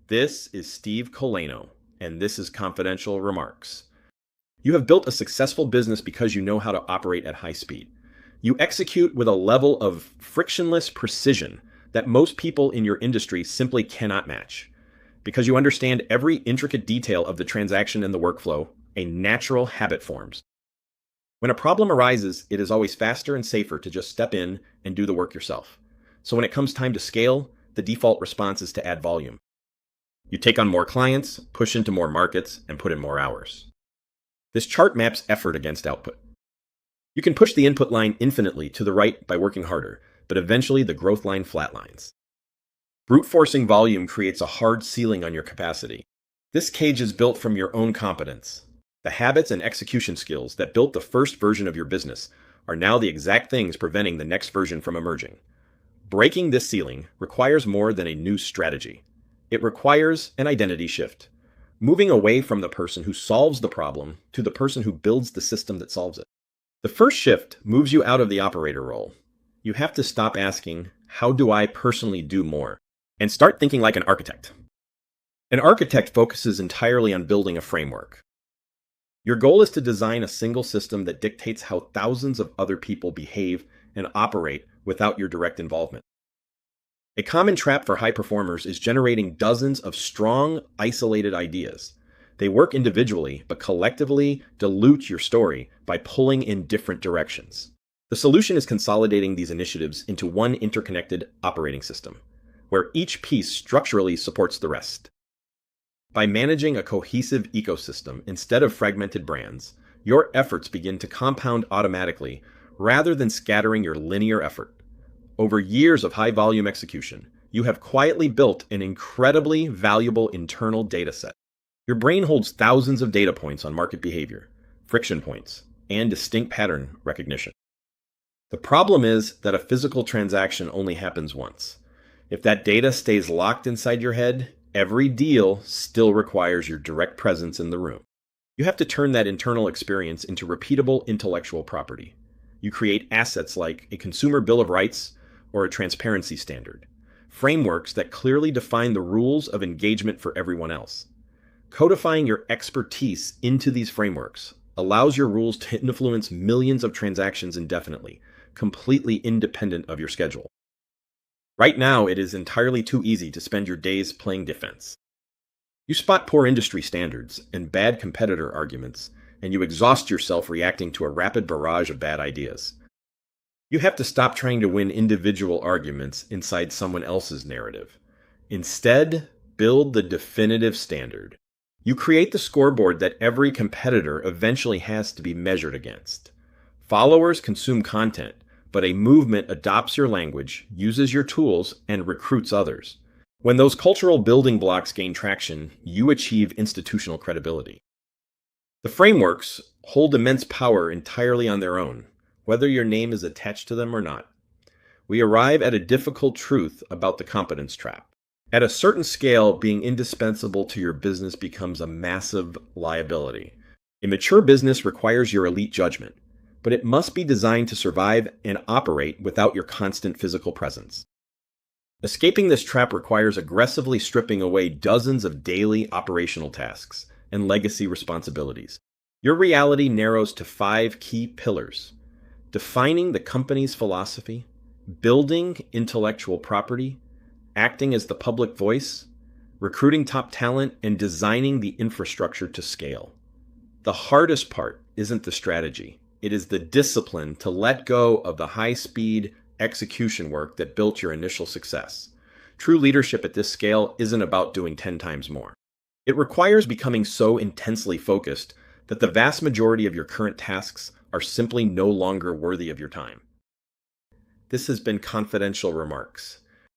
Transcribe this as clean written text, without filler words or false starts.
This is Steve Colano, and this is Confidential Remarks. You have built a successful business because you know how to operate at high speed. You execute with a level of frictionless precision that most people in your industry simply cannot match. Because you understand every intricate detail of the transaction and the workflow, a natural habit forms. When a problem arises, it is always faster and safer to just step in and do the work yourself. So when it comes time to scale, the default response is to add volume. You take on more clients, push into more markets, and put in more hours. This chart maps effort against output. You can push the input line infinitely to the right by working harder, but eventually the growth line flatlines. Brute forcing volume creates a hard ceiling on your capacity. This cage is built from your own competence. The habits and execution skills that built the first version of your business are now the exact things preventing the next version from emerging. Breaking this ceiling requires more than a new strategy. It requires an identity shift, moving away from the person who solves the problem to the person who builds the system that solves it. The first shift moves you out of the operator role. You have to stop asking, how do I personally do more? And start thinking like an architect. An architect focuses entirely on building a framework. Your goal is to design a single system that dictates how thousands of other people behave and operate without your direct involvement. A common trap for high performers is generating dozens of strong, isolated ideas. They work individually, but collectively dilute your story by pulling in different directions. The solution is consolidating these initiatives into one interconnected operating system, where each piece structurally supports the rest. By managing a cohesive ecosystem instead of fragmented brands, your efforts begin to compound automatically rather than scattering your linear effort. Over years of high-volume execution, you have quietly built an incredibly valuable internal data set. Your brain holds thousands of data points on market behavior, friction points, and distinct pattern recognition. The problem is that a physical transaction only happens once. If that data stays locked inside your head, every deal still requires your direct presence in the room. You have to turn that internal experience into repeatable intellectual property. You create assets like a consumer bill of rights or a transparency standard, frameworks that clearly define the rules of engagement for everyone else. Codifying your expertise into these frameworks allows your rules to influence millions of transactions indefinitely, completely independent of your schedule. Right now, it is entirely too easy to spend your days playing defense. You spot poor industry standards and bad competitor arguments, and you exhaust yourself reacting to a rapid barrage of bad ideas. You have to stop trying to win individual arguments inside someone else's narrative. Instead, build the definitive standard. You create the scoreboard that every competitor eventually has to be measured against. Followers consume content, but a movement adopts your language, uses your tools, and recruits others. When those cultural building blocks gain traction, you achieve institutional credibility. The frameworks hold immense power entirely on their own, whether your name is attached to them or not. We arrive at a difficult truth about the competence trap. At a certain scale, being indispensable to your business becomes a massive liability. A mature business requires your elite judgment, but it must be designed to survive and operate without your constant physical presence. Escaping this trap requires aggressively stripping away dozens of daily operational tasks and legacy responsibilities. Your reality narrows to 5 key pillars: defining the company's philosophy, building intellectual property, acting as the public voice, recruiting top talent, and designing the infrastructure to scale. The hardest part isn't the strategy. It is the discipline to let go of the high-speed execution work that built your initial success. True leadership at this scale isn't about doing 10 times more. It requires becoming so intensely focused that the vast majority of your current tasks are simply no longer worthy of your time. This has been Confidential Remarks.